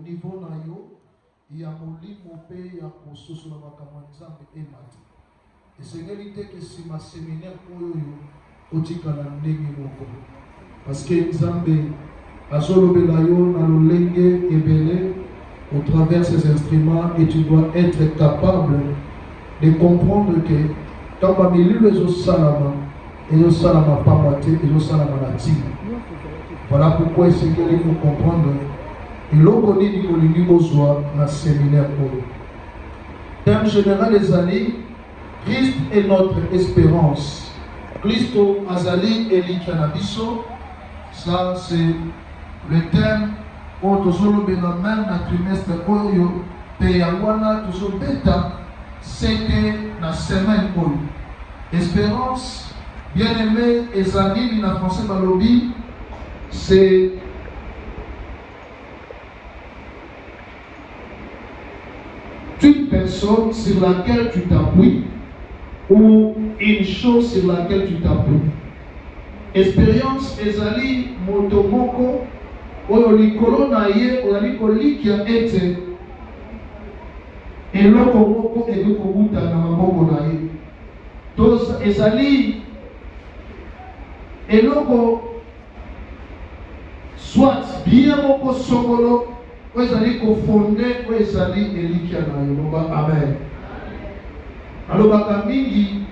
niveau na yo ya molimo pe ya kososo na makambo ya Nzambe emati. Esengeli te ke sima séminaire oyo otikala ndenge moko. Parce que Nzambe azolobela yo na lolenge ebele au travers ces instruments et tu dois être capable de comprendre que tant que les salama et les salama pas moitié et les salama native. Voilà pourquoi essayer de nous comprendre et l'on connaît du Coligny Bozoa dans le séminaire. En général, les années, Christ est notre espérance. Christo Azali Eli Canabiso, ça c'est le thème où nous avons même dans le trimestre Oyo, Peyawana, toujours bêta, c'est que la semaine Oyo. Espérance, bien aimé, Ezali, dans le français Balobi, c'est une personne sur laquelle tu t'appuies ou une chose sur laquelle tu t'appuies. Expérience ezali motomoko oyo likolo na ye ozali kolikia ete eloko moko ekokuta na maboko na ye. To ezali eloko soit bien moko sokolo oyo ezali kofonde oyo ezali elikia na yo. Loba amen. Alors, il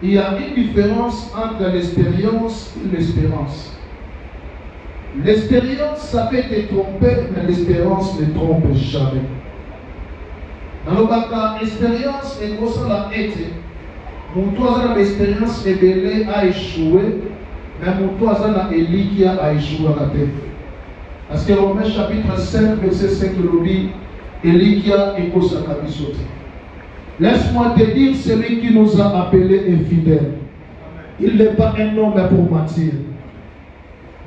y a une différence entre l'expérience et l'espérance. L'expérience, ça peut te tromper, mais l'espérance ne trompe jamais. Dans le cas l'expérience est grosse la été. Mon toi, l'expérience est belle à échouer, mais mon toi, la élie a échoué à la tête. Parce que Romains chapitre 5, verset 5, le dit, Elikia est grosse à la bisote. Laisse-moi te dire, celui qui nous a appelés est fidèle. Il n'est pas un homme pour mentir.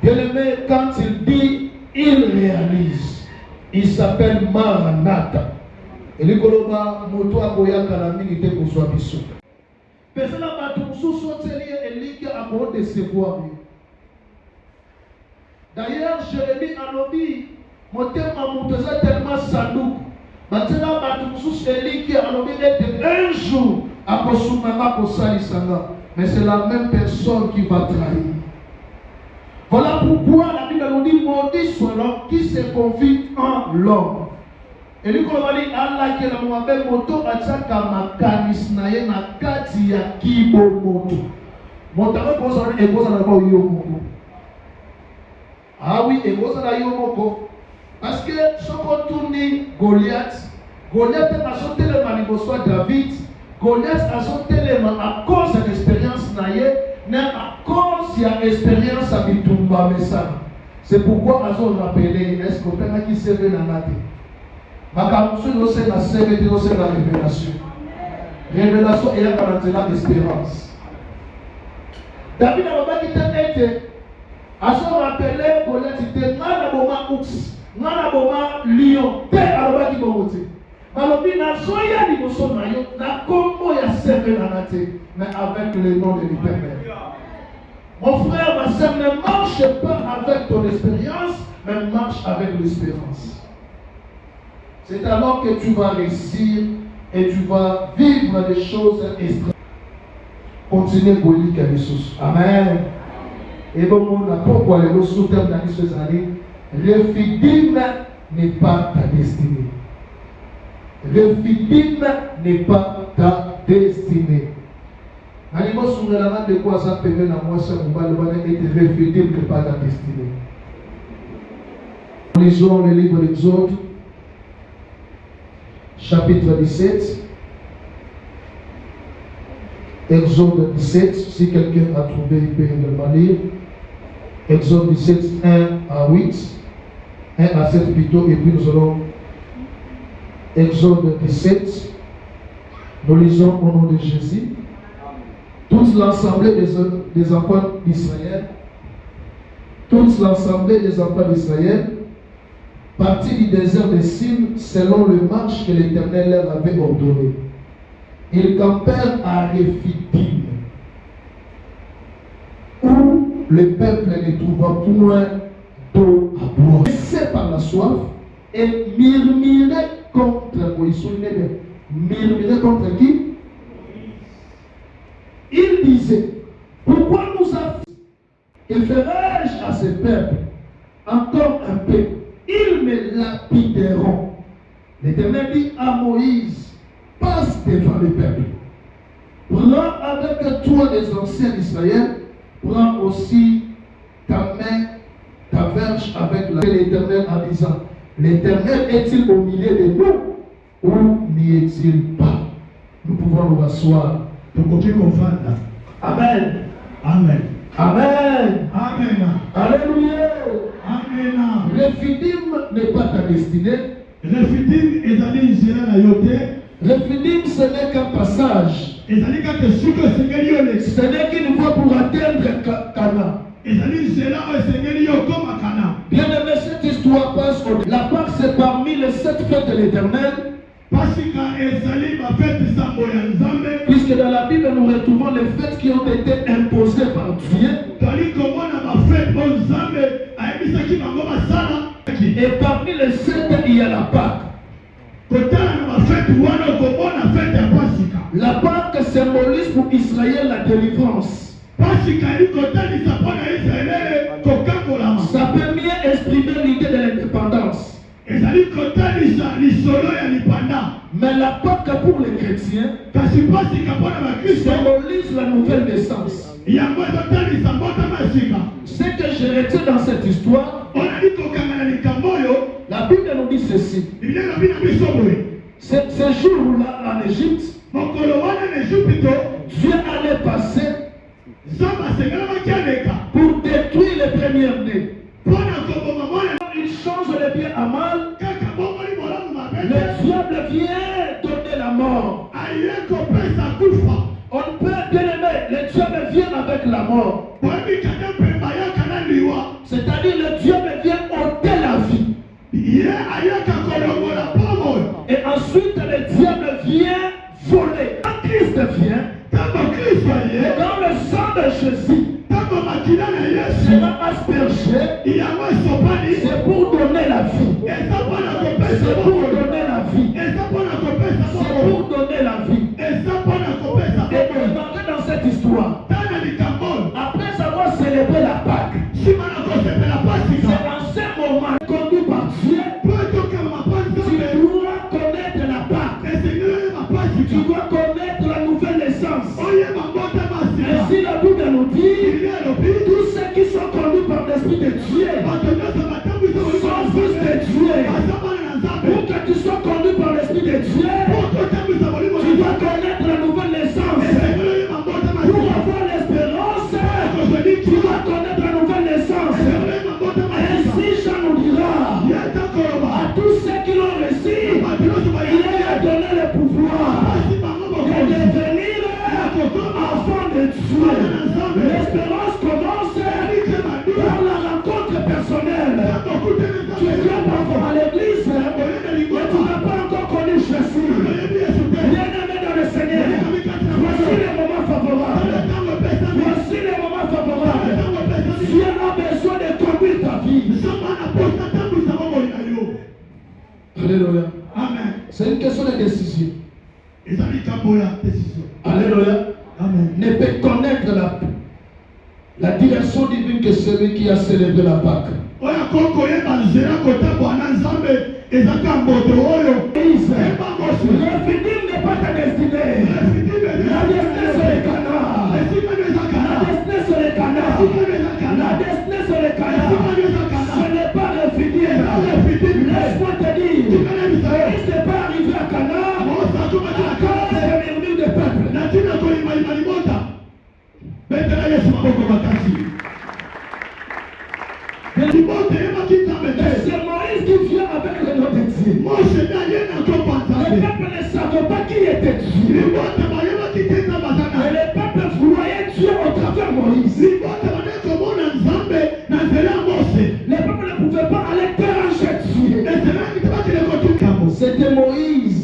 Bien-aimé, quand il dit, il réalise. Il s'appelle Maranatha. Et le Koloba, moto aboya kalami n'était pour soi biso. Personne n'a pas tout sous-sauté et qui a beau décevoir. D'ailleurs, Jérémie a dit, mon thème a monté ça tellement sandouk. Maintenant, un jour, mais c'est la même personne qui va trahir. Voilà pourquoi la Bible nous dit maudit soit l'homme qui se confie en l'homme. Et lui, quand on va dire Allah qui est la moabelle moto, ataka makanis naye na kati ya kibo moto. Montaro posa na ebosa na ba yo moko. Ah oui, ebosa na yo moko. Parce que ce qu'on tourne Goliath a sauté le maniboso David, Goliath a sauté le man à cause de l'expérience naïe, mais à cause de l'expérience à Bitumba Messa. C'est pourquoi ils ont rappelé, est-ce qu'on peut qui se veut dans la tête? Ma camoufle, c'est la sévérité, c'est la révélation. Révélation et la quarantaine d'espérance. David a dit à son rappelé, Goliath était mal à moment oups. Nana boma lion te alobaki bomote balobi na soya liboso na yo na kombo ya seve na nate mais avec le nom de l'Éternel. Mon frère, ma sœur, ne marche pas avec ton expérience, mais marche avec l'espérance. C'est alors que tu vas réussir et tu vas vivre des choses extraordinaires. Continuez à lire quelque chose. Amen. Et bon, on a pourquoi les ressources dans ces années. Le fidime n'est pas ta destinée. Le fidime n'est pas ta destinée. Animaux sont la de quoi ça peut venir à moi, ça vous va être le fidime n'est pas ta destinée. Lisons le livre d'Exode, chapitre 17. Exode 17, si quelqu'un a trouvé, il peut le lire. Exode 17, 1 à 8. 1 à 7 plutôt, et puis nous allons Exode 17. Nous lisons au nom de Jésus. Toute l'assemblée des enfants d'Israël, toute l'assemblée des enfants d'Israël, partit du désert de Sin selon le marche que l'Éternel leur avait ordonné. Ils campèrent à Rephidim, où le peuple ne trouva point d'eau à boire. Pressés par la soif et murmurait contre Moïse. Murmurait contre qui? Il disait, pourquoi nous avons et ferai-je à ce peuple encore un peu? Ils me lapideront. L'Éternel dit à Moïse, passe devant le peuple. Prends avec toi les anciens d'Israël, prends aussi ta main, ta verge avec l'Éternel en disant, l'Éternel est-il au milieu de nous ou n'y est-il pas? Nous pouvons nous rasseoir. Amen. Amen. Amen. Amen. Alléluia. Amen. Refidim n'est pas ta destinée. Refidim ezali nzela na yo te. Refidim ce n'est qu'un passage. Ezali kaka suka esengeli yo le. Ce n'est qu'une voie pour atteindre Cana. Ezali nzela oyo esengeli yo koma Kana. Bien aimé, cette histoire passe au... La Pâque, c'est parmi les 7 fêtes de l'Éternel. Pasika ezali ba fête sambo ya Nzambe. Puisque dans la Bible, nous retrouvons les fêtes qui ont été imposées par Dieu. Tali komona ba fête o Nzambe ayebisaki bango basala. Et parmi les 7, il y a la Pâque. La Pâque symbolise pour Israël la délivrance. Ça peut mieux exprimer l'idée de l'indépendance. Mais la Pâque pour les chrétiens symbolise la nouvelle naissance. Ce que je retiens dans cette histoire, la Bible nous dit ceci. Ce jour-là en Égypte, Dieu allait passer pour détruire les premiers-nés. Il change le bien à mal. Le diable vient donner la mort. On peut bien aimer, le diable vient avec la mort. C'est-à-dire le diable vient ôter la vie. Et ensuite le diable vient voler. Quand Christ vient, dans le sang de Jésus, sera aspergé. C'est pour donner la vie. C'est pour donner la vie. C'est pour donner la vie. Et remarquez dans cette histoire, après avoir célébré la Pâque, c'est en ce moment conduit par Dieu. Tu dois connaître la Pâque. Tu dois connaître la nouvelle naissance. Ainsi la Bible nous dit, tous ceux qui sont conduits par l'Esprit de Dieu sont fils de Dieu. Pour que tu sois conduit par l'Esprit de Dieu, tu dois connaître la nouvelle naissance. Pour avoir l'espérance, tu dois connaître la nouvelle naissance. Ainsi Jean nous dira à tous ceux qui l'ont reçu, il leur a donné le pouvoir de devenir enfants de Dieu. L'espérance commence par la rencontre personnelle. Tu viens parfois à l'église, mais tu n'as pas encore connu Jésus. Bien-aimé dans le Seigneur, voici les moments favorables. Voici les moments favorables. Dieu a besoin de conduire ta vie. Alléluia. Amen. C'est une question de décision. Alléluia. Amen. Ne peut connaître la direction divine que celui qui a célébré la Pâque. Refidim n'est pas ta destinée. La destinée c'est le canard. La destinée c'est le canard. La destinée c'est le canard. Ce n'est pas Refidim. Laisse-moi te dire, il n'est pas arrivé à Canaan à cause des murmures du peuple. C'est Moïse qui vient avec le nom de Dieu. Le peuple ne savait pas qui était Dieu. Et le peuple voyait Dieu au travers de Moïse. Le peuple ne pouvait pas aller déranger Dieu. C'était Moïse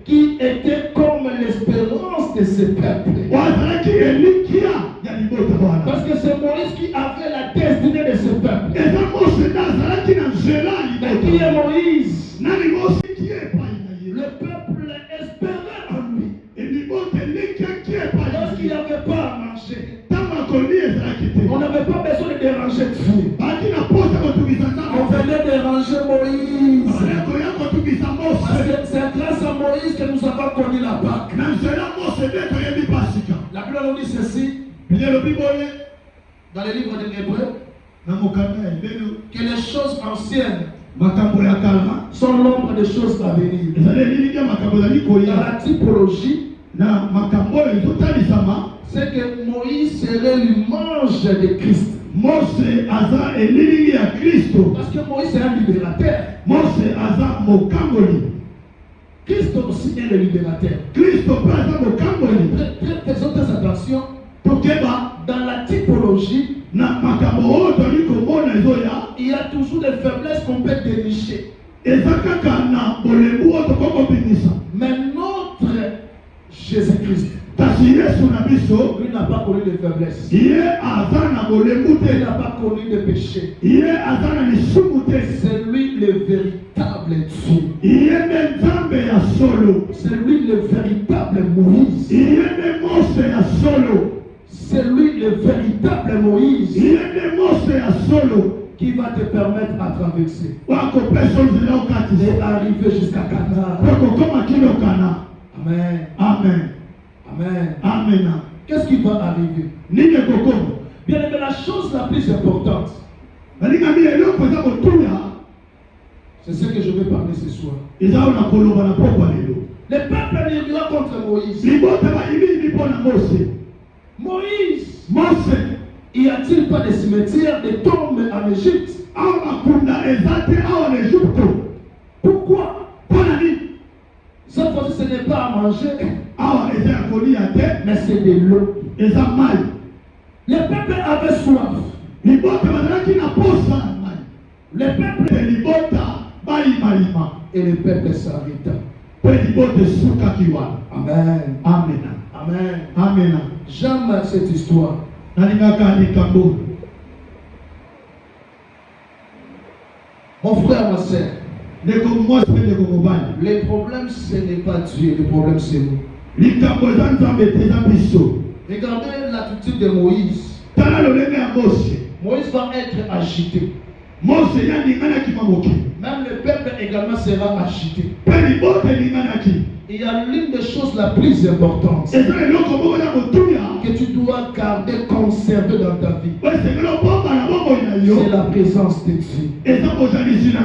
qui était comme l'espérance de ce peuple. Parce que c'est Moïse qui avait la destinée de ce peuple. Et qui est Moïse, nani mosiki epai na ye le peuple espérait en lui. eliboteleki epai Lorsqu'il n'y avait pas à manger, ntango akoli ezalaki te on n'avait pas besoin de déranger Dieu. baki na posa kotungisa On nzambe venait déranger Moïse. koya kotungisa Parce mose que c'est grâce à Moïse que nous avons connu la Pâque. na nzela mose nde toyebi pasika La Bible nous dit ceci bino elobi boye dans le livre de Hébreux, na mokanda ya ebeno que les choses anciennes makambo ya kala sont l'ombre des choses à venir. ezali elilingi ya makambo ezali Dans koya la typologie, na makambo oyo ezotalisama c'est que Moïse serait l'image de Christ. mose aza elilingi ya kristo Parce que Moïse est un libérateur. mose aza mokangoli Christ aussi est le libérateur. kristo mpe aza mokangoli Faisons très attention. tokeba Dans la typologie, na makambo oyo toli komona ezoya il y a toujours des faiblesses qu'on peut dénicher. eza kaka na bolembu oyo tokokobimisa Mais notre Jésus-Christ, kasi yesu na biso lui n'a pas connu de faiblesse. ye aza na bolembu Il te n'a pas connu de péché. ye aza na lisumu te C'est lui le véritable Dieu. ye nde nzambe ya solo C'est lui le véritable Moïse. ye nde mose ya solo C'est lui le véritable Moïse ye nde mose ya solo qui va te permettre à traverser wakopesa nzela et okatisa arriver jusqu'à Canaan. po kokoma kilokana Amen. amen Amen. amena Qu'est-ce qui va arriver? nini ekokoma Bien aimé, la chose la plus importante, balingami eloko eza kotuya c'est ce que je vais parler ce soir. eza oyo na koloba na pokwa lelo Le peuple murmura contre Moïse. libota bayibiyini mpo na mose Moïse, mose y a-t-il pas de cimetière, de tombes en Égypte? awa makunda eza te awa na egypte Pourquoi? mpo na nini Cette fois-ci, ce n'est pas à manger, awa eza ya kolia te mais c'est de l'eau. eza mai Le peuple avait soif. libota bazalaki na posa ya mai Le peuple mpe libota bayimalima et le peuple s'arrêta. mpe libota esukaki wana Amen. amena Amen. amena J'aime cette histoire. nalingaka likambo Mon frère, ma soeur, ndeko mwasi mpe ndeko mobali le problème, ce n'est pas Dieu, le problème, c'est nous. likambo eza nzambe te eza biso Regardez l'attitude de Moïse. tala lolenge ya mose Moïse va être agité. mose yaninganaki mamoki Même le peuple également sera agité. mpe libota eninganaki Il y a l'une des choses la plus importantes eza eloko moko ya motuya que tu dois garder, conserver dans ta vie. esengeli obomba na bomoi na yo C'est la présence de Dieu. eza bozalisi na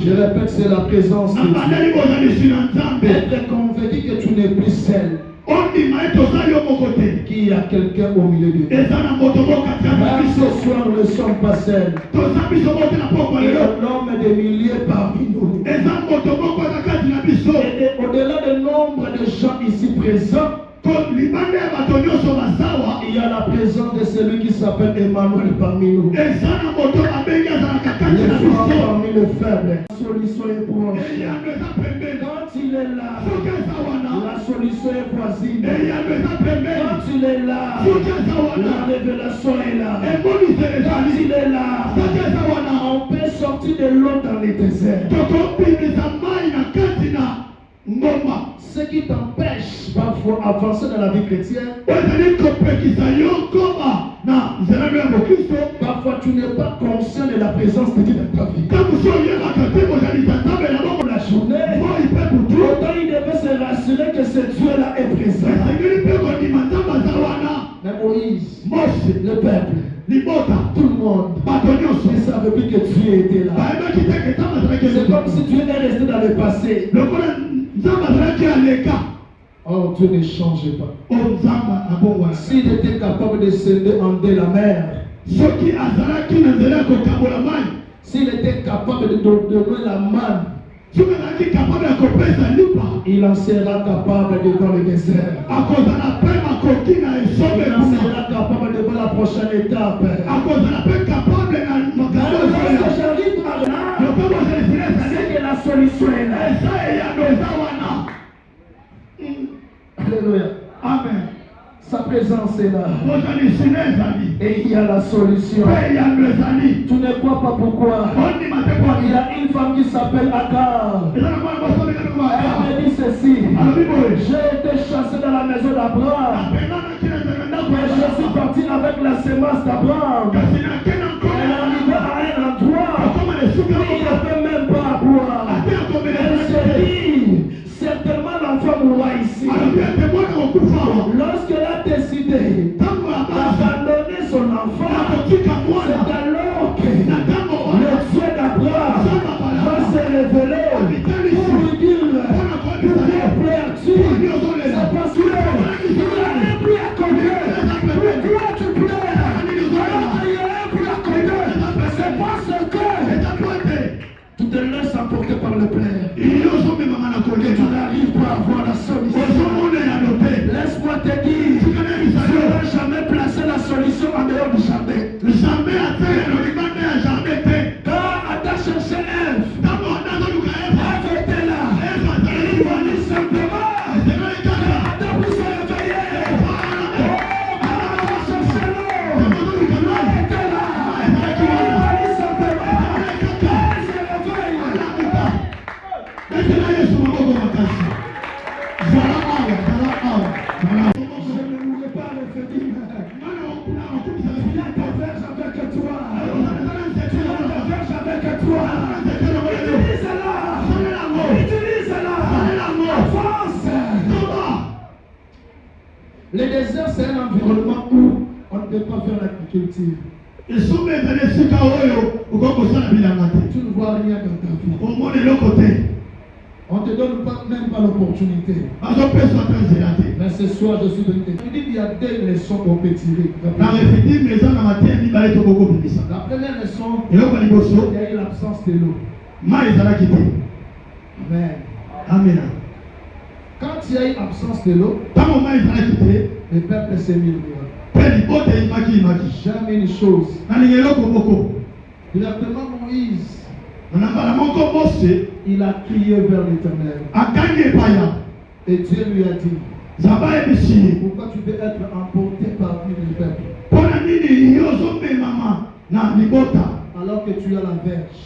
Je nzambe répète, c'est la présence de na Dieu. bandeli bozalisi na nzambe Être convaincu que tu n'es plus seul, ondima ye toza yo moko te qu'il y a quelqu'un au milieu de toi. eza na moto moko kati ya Même biso ce soir, nous ne sommes pas seuls. toza biso moko te na pokwa Il y lelo a l'homme des milliers parmi nous. eza moto moko aza kati na biso Et au-delà du nombre de gens ici présents, to libanda ya bato nyonso bazawa il y a la présence de celui qui s'appelle Emmanuel parmi nous. eza na moto abengi azalaka kati Le na fort biso parmi les faibles. La solution est proche. eyano eza pembeni Quand il est là, soki eza wana la solution est voisine. eyano eza pembeni Quand il est là, soki eza la wana révélation est là. emonise Quand ezali il est là, soki eza wana on peut sortir de l'eau dans les déserts. tokobimisa mai na kati na ngoma Ce qui t'empêche parfois d'avancer dans la vie chrétienne, ezali kopekisa yo koma na nzela no ya mokristo parfois tu n'es pas conscient de la présence de Dieu dans ta vie. ntango so oyebaka te kozalisa nzambe na bongo La journée, moi mpe kutu autant il devait se rassurer que ce Dieu-là est présent. esengeli mpe kondima nzambe aza wana Mais Moïse, mose le peuple, libota tout le monde, bato nyonso ne savait plus que Dieu était là. bayebaki te ke nzambe azalaki C'est comme si Dieu est resté dans le passé. lokola nzambe azalaki aleka Oh, Dieu ne change pas. o nzambe na bongo wana S'il était capable de scinder en deux la mer, soki azalaki na nzela ya kokabola mai s'il était capable de donner la manne, soki azalaki kapable ya kopesa lipa il en sera capable devant le désert. akozala mpe makoki na esombe Il en kuna sera capable devant la prochaine étape. akozala mpe kapable na makambo Lorsque ozoya j'arrive à là, lokola ozalisila ezali c'est que la solution est là. eza eyano eza wana Alléluia. amen Ça présence est là. bozali sine ezali Et il y a la solution. mpe yano ezali Tu ne crois pas pourquoi? ondima te Il y kwani a une femme qui s'appelle Agar. eza na mwana mwasi obenga Elle komaka me dit ceci. alobi boye J'ai été chassé dans la maison d'Abraham. apenganaki na nzembe ndako Mais je suis parti avec la sémence d'Abraham. kasi nake na Elle est arrivée à un endroit akoma na esuka où il n'y avait même pas à boire. ate akomela Elle se dit, certainement l'enfant mourra ici. alobi ate mwana kokufa Lorsqu'elle a décidé ntango ya basi d'abandonner son enfant, nakotika mwana c'est alors que na ntango le Dieu d'Abraham va se révéler pour lui dire, pourquoi pleures-tu? C'est parce qu'il n'y a rien plus à côté. Pourquoi tu pleures? Alors qu'il n'y a rien plus à côté. C'est parce que tu te laisses emporter par le plaire. Que tu n'arrives pas à voir la solution. Laisse-moi te dire, tu n'auras jamais placé la solution en dehors du jardin. Quand Adam cherchait Ève, Ève était là. Il fallait simplement que Adam puisse se réveiller. Oh, Adam va chercher l'eau. L'eau était là. Il fallait simplement qu'elle se réveille. Je ne voulais pas revenir. Il y a des verges avec toi. Il y a des verges avec toi. Utilise-la. Utilise-la. Avance. Le désert, c'est un environnement où on ne peut pas faire l'agriculture. Tu ne vois rien dans ta vie. On ne te donne même pas l'opportunité. Mais ce soir, je suis venu te dire, il y a deux leçons qu'on peut tirer. La première leçon, il y a eu l'absence de l'eau. Amen. Quand il y a eu l'absence de l'eau, le peuple s'est mis au miracle. Jamais une chose. Directement Moïse, il a crié vers l'Éternel. Et Dieu lui a dit, pourquoi tu peux être emporté parmi le peuple alors que tu as la verge?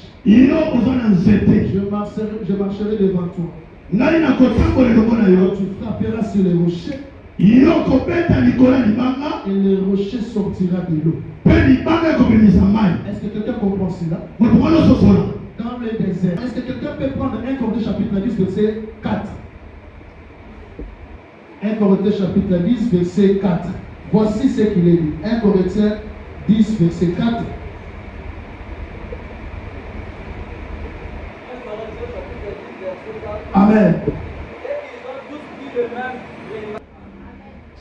Je marcherai devant toi. Tu frapperas sur les rochers et le rocher sortira de l'eau. Est-ce que quelqu'un comprend cela? Dans le désert. Est-ce que quelqu'un peut prendre 1 Corinthiens chapitre 10 verset 4? 1 Corinthiens chapitre 10 verset 4. Voici ce qu'il est dit. 1 Corinthiens 10 verset 4. Amen.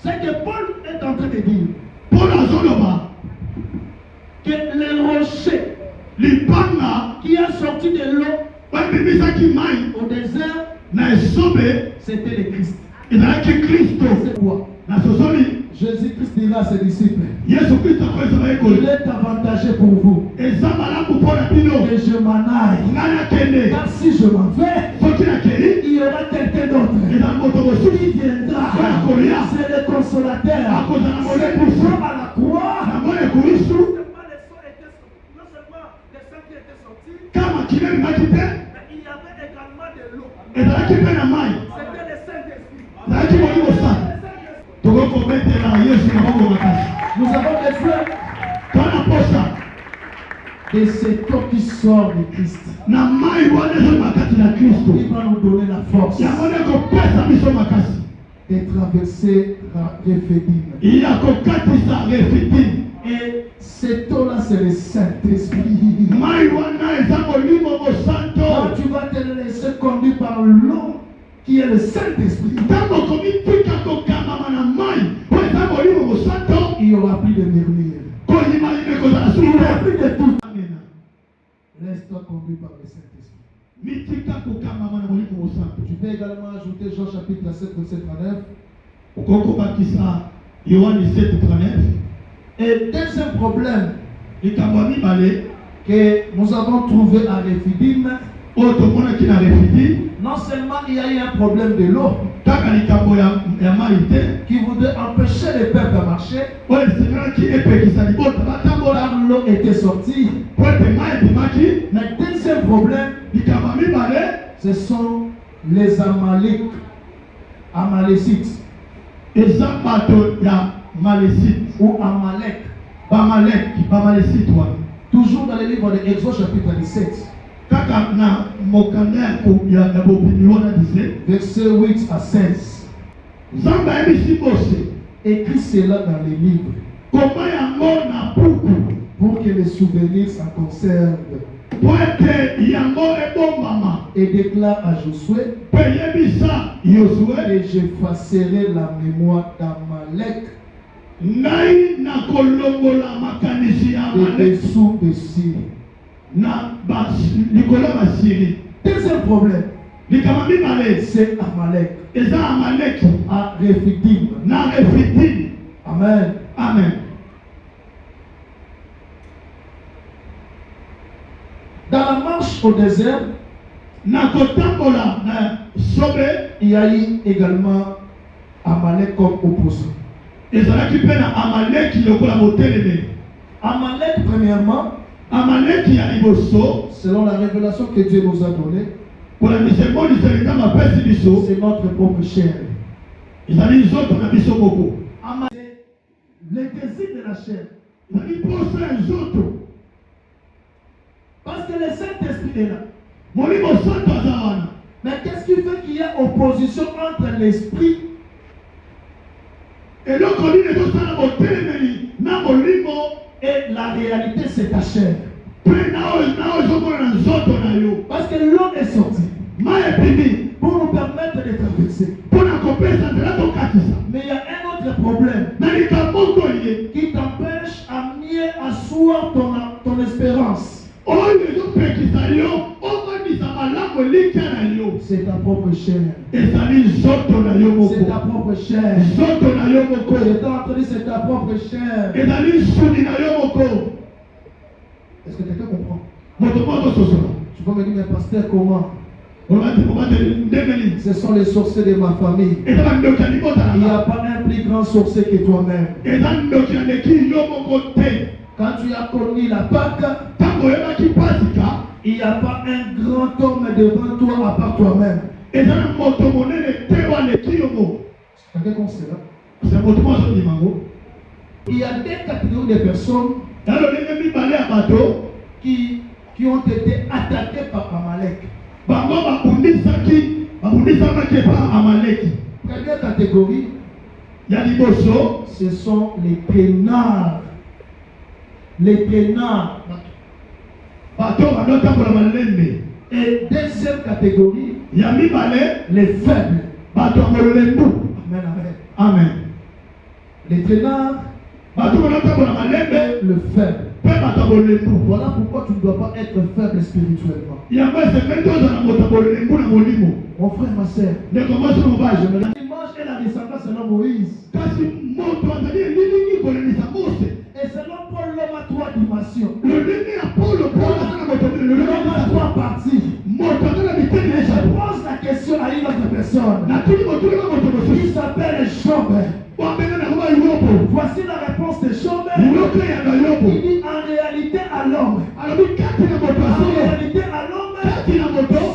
C'est que Paul est en train de dire que le rocher qui a sorti de l'eau au désert, c'était le Christ. C'est quoi? Jésus-Christ dira à ses disciples, il est avantagé pour vous que je m'en aille. Car si je m'en vais, il y aura quelqu'un d'autre qui viendra. C'est le consolateur. C'est pour ça à la croix. Non seulement les sangs qui étaient sortis, mais il y avait également de l'eau. C'était le Saint-Esprit. Nous avons besoin de cette eau qui sort de Christ. Il va nous donner la force de traverser Rephidim. Et cette eau-là, c'est le Saint-Esprit. Quand tu vas te laisser conduire par l'eau qui est le Saint-Esprit, il n'y aura plus de murmures. Il n'y aura plus de tout. Laisse-toi conduire par le Saint-Esprit. Tu peux également ajouter Jean chapitre 7, verset 39. Et deuxième problème que nous avons trouvé à Rephidim, Non seulement il y a eu un problème de l'eau qui voudrait empêcher les peuples à marcher, car l'eau était sortie. Mais deuxième problème, ce sont les Amalécites ou Amalek. Toujours dans le livre de Exode chapitre 17. Verset 8 à 16. Écrit cela dans les livres pour que les souvenirs s'en conservent. Et déclare à Josué et j'effacerai la mémoire d'Amalek et dessous de Syrie. Deuxième problème, c'est Amalek à Rephidim. Amen. Amen. Dans la marche au désert, il y a eu également Amalek comme opposant. Amalek, premièrement, selon la révélation que Dieu nous a donnée, c'est notre propre chair. Amalek, le désir de la chair. Parce que le Saint-Esprit est là. Mais qu'est-ce qui fait qu'il y a opposition entre l'esprit et la réalité, c'est ta chair? Parce que l'eau est sortie pour nous permettre de traverser. Mais il y a un autre problème qui t'empêche à mieux asseoir ton espérance. C'est ta propre chair. C'est ta propre chair. J'ai entendu, c'est ta propre chair. Est-ce que quelqu'un comprend? Tu peux me dire, mais pasteur, comment? Ce sont les sorciers de ma famille. Il n'y a pas un plus grand sorcier que toi-même. Quand tu as connu la Pâque, il n'y a pas un grand homme devant toi à part toi-même. Quelqu'un comme cela. Il y a des catégories de personnes qui ont été attaquées par Amalek. Première catégorie, ce sont les peinards. Les peinards. Et deuxième catégorie, les faibles. Amen, amen. Amen. Les peinards, le faible. Voilà pourquoi tu ne dois pas être faible spirituellement. Mon frère, ma soeur, l'image et la descendance selon Moïse. Et selon Paul, l'homme a trois dimensions. L'homme a trois parties. Mais je pose la question à une autre personne qui s'appelle Job. Voici la réponse de Job. Il dit en réalité à l'homme. En réalité à l'homme,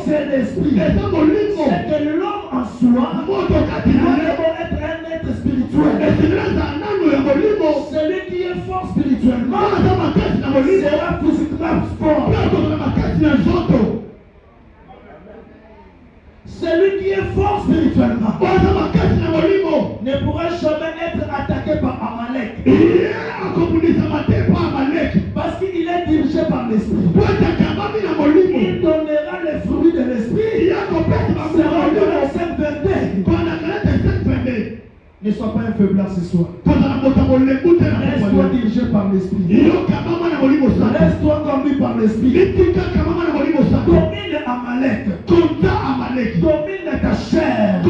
c'est l'esprit. C'est que l'homme en soi doit être un être spirituel. Celui qui est fort spirituellement sera physiquement fort. Celui qui est fort spirituellement ne pourra jamais être attaqué par Amalek. Parce qu'il est dirigé par l'esprit. Il donnera les fruits de l'esprit. C'est rendu au 5:22. Ne sois pas un faiblard ce soir. Laisse-toi diriger par l'esprit. Laisse-toi conduire par l'esprit. Domine Amalek. Domine ta chair.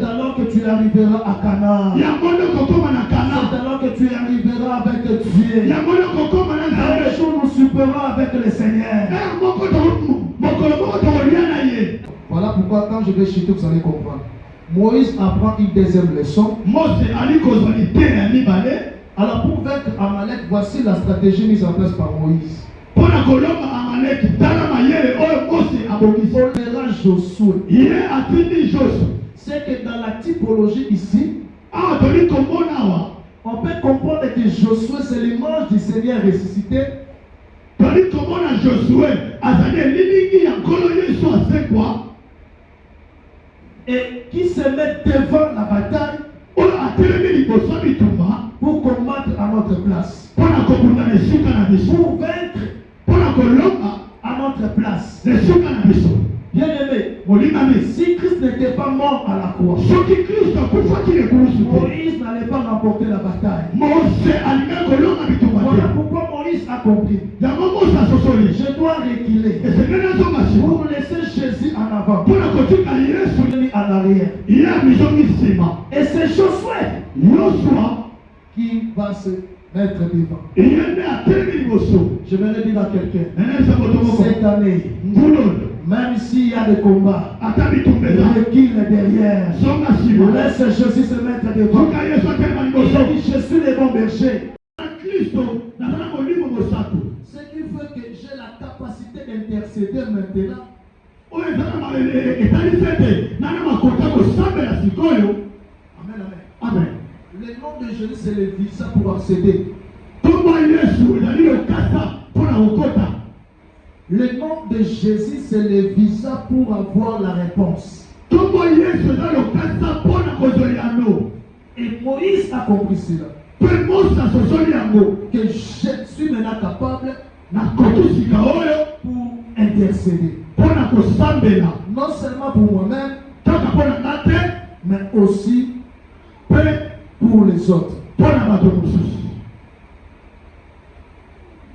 C'est alors que tu arriveras à Canaan. C'est alors que tu arriveras avec Dieu. Un jour nous souperons avec le Seigneur. Voilà pourquoi quand je vais chuter, vous allez comprendre. Moïse apprend une deuxième leçon. Alors pour vaincre Amalek, voici la stratégie mise en place par Moïse. On verra Josué. C'est que dans la typologie ici, on peut comprendre que Josué c'est l'image du Seigneur ressuscité. Et qui se met devant la bataille pour combattre à notre place. Pour vaincre à notre place. Bien aimé, si Christ n'était pas mort à la croix, Moïse n'allait pas remporter la bataille. Voilà pourquoi Moïse a compris. Je dois reculer pour laisser Jésus en avant, en arrière. Et c'est Josué qui va se mettre devant. Je vais le dire à quelqu'un. Cette année, même s'il y a des combats, recule derrière. Laisse Jésus se mettre devant. Il dit, je suis le bon berger. Ce qui fait que j'ai la capacité d'intercéder maintenant. Amen, amen. Amen. Le nom de Jésus, c'est le visa pour accéder. Le nom de Jésus, c'est le visa pour avoir la réponse. Et Moïse a compris cela. Que je suis maintenant capable pour intercéder. Non seulement pour moi-même, mais aussi pour les autres.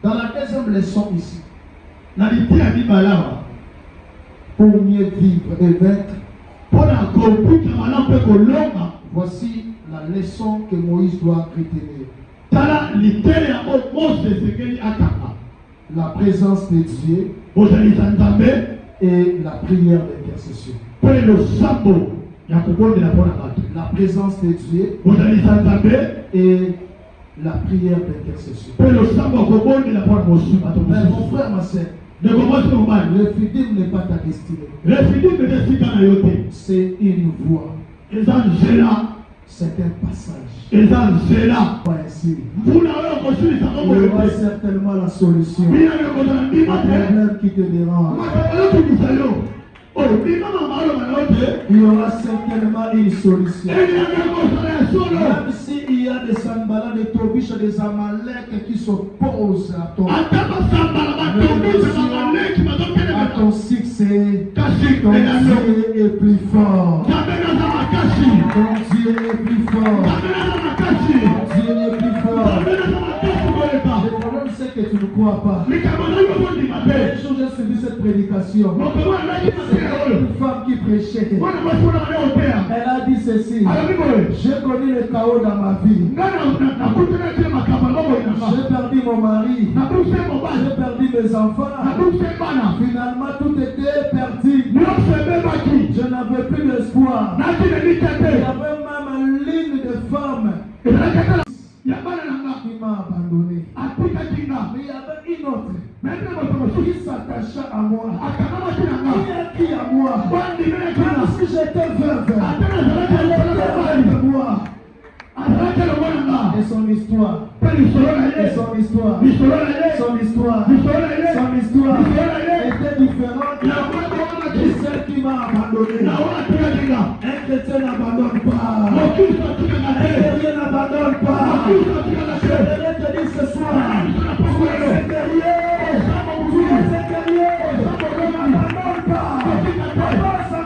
Dans la deuxième leçon ici, pour mieux vivre et vaincre, voici la leçon que Moïse doit retenir. La présence de Dieu et la prière d'intercession. La présence de Dieu et la prière d'intercession. Mon frère, ma soeur, le futur n'est pas ta destinée. C'est une voie. C'est un passage. Ainsi, il y aura certainement la solution. Un problème qui te dérange. Il y aura certainement une solution. Même s'il y a des Sanballat, des Tobish, des Amalek qui s'opposent à ton succès, ton Dieu est plus fort. Ton Dieu est plus fort. Ton Dieu est plus fort. Le problème c'est que tu ne crois pas. Un jour j'ai suivi cette prédication. Une femme qui prêchait. Elle a dit ceci. J'ai connu le chaos dans ma vie. J'ai perdu mon mari. J'ai perdu mes enfants. Finalement tout était perdu. Je n'avais plus d'espoir. Il y avait même une ligne de femmes qui m'a abandonné. Mais il y avait une autre qui s'attacha à moi, qui à moi. Même si j'étais veuve, elle était avec moi. Et son histoire, était différente de celle qui m'a abandonné. Un chrétien n'abandonne pas. Un chrétien n'abandonne pas. Je voudrais te dire ce soir, tu es intérieur. N'abandonne pas.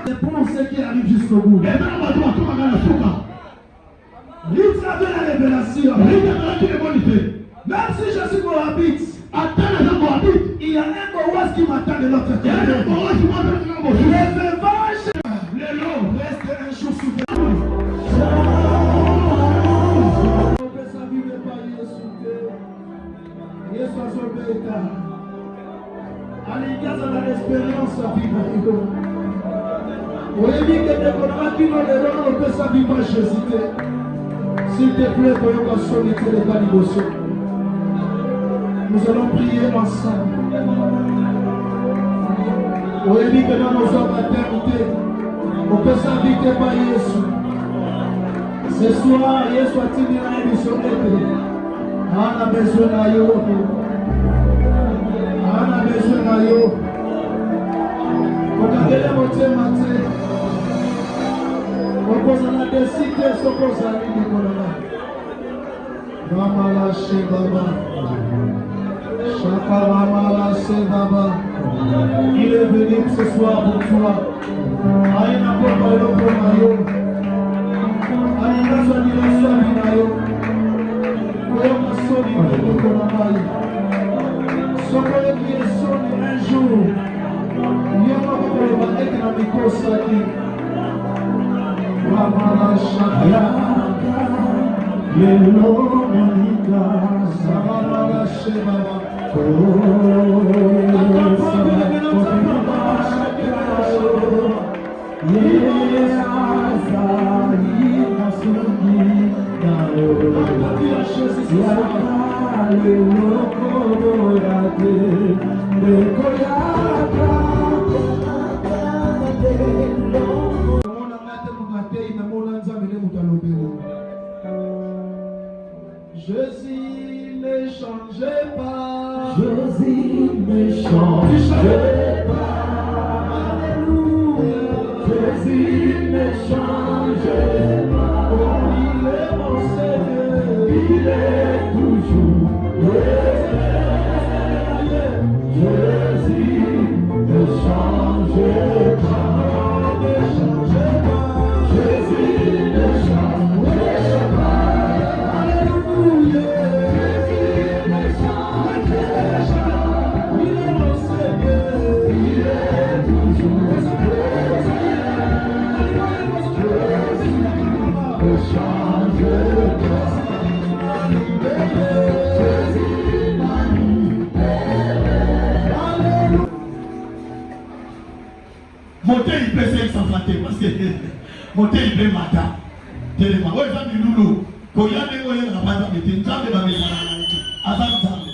C'est pour ceux qui arrivent jusqu'au bout. Il travaille la révélation. Même si je suis moabite, il y a un Boaz qui m'attend de l'autre côté. Les vaches, reste un jour souverain. Allez, il y a de l'expérience à vivre. S'il te plaît, nous allons prier ensemble. Oui, que dans nos hommes maternité, on peut s'inviter par Jésus. Ce soir, Jésus a-t-il une émission d'été? On a besoin de yo. On a besoin de yo. On a besoin de matin. On pose la décider ce qu'on a dit. Mama la Shebaba. Chaka Mama la Shebaba. Il est venu ce soir pour toi. Aïe n'a pas parlé pour Mayo. Aïe n'a pas dit la soirée Mayo. Voyons ma sonne pour ton amaille. Sokoye qui est sonné un jour. Il y a pas de problème avec la micro-saki. Mama la Shaka. Yellow Monica, Samara Shebaba. Jésus ne changeait pas. Jésus ne changeait pas. Alléluia. Jésus ne changeait pas. Oh, il est mon Seigneur. Il est toujours Jésus ne changeait pas. Ne changeait pas. Jésus ne changeait pas. Monter il peut s'enflatter parce que monter il peut matin. Tellement. Ouais, ça dit loulou. Quand il y a des moyens de rapporter, mais tu ne sais pas de mettre la main. Azam Zambe.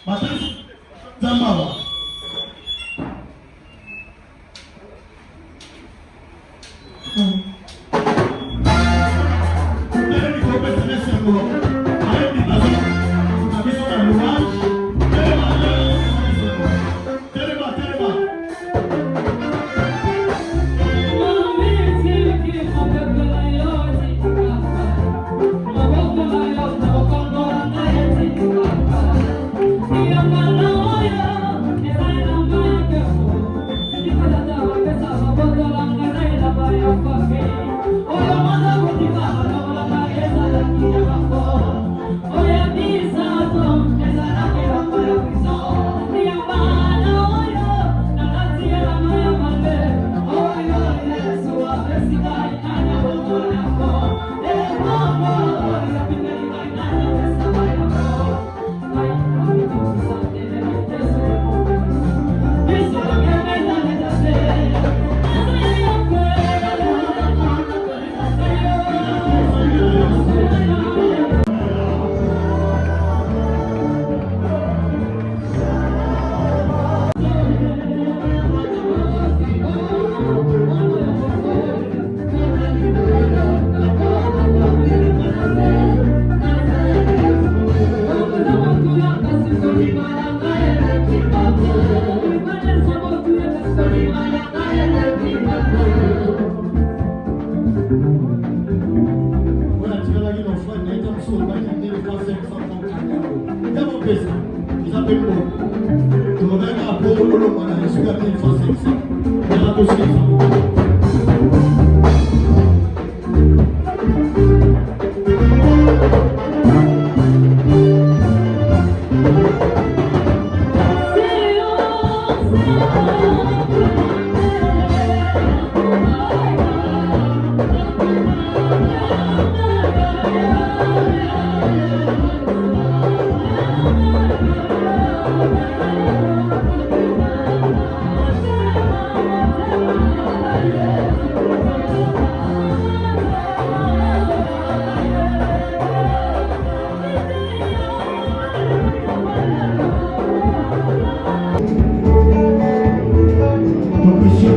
Matin, Zambawa.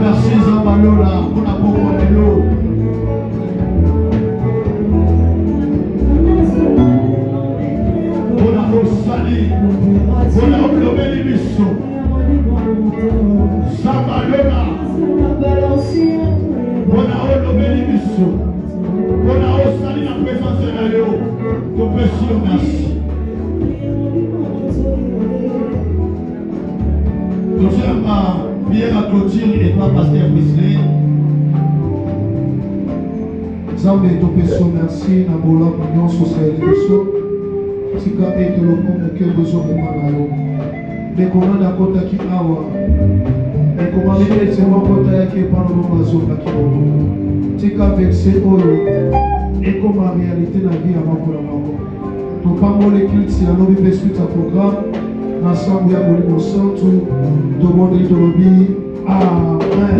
merci Zambalola pour la bonne de l'eau. Pour la Rossali, pour la Obélibisso. Zambalola, pour la Obélibisso. Pour la Rossali, la présence de l'eau. Nous pécions, merci. Deuxième prière à clôture et toi, Pasteur Wesley. Zambé, nous pécions, merci. Nabola, Mignon, Société de Sceaux. Tika ete lokumu kembo zobe manayo. Dekona na kota ki awa. Ekomami ete wakota yake pano mazoka kibogo. Tika verset oyo. Ekoma réalité na vie à makola mako. Nous parlons les cultes si la nouvelle suite à programme. L'ensemble ya Molimo Santo. Demandez de l'obéir. Amen.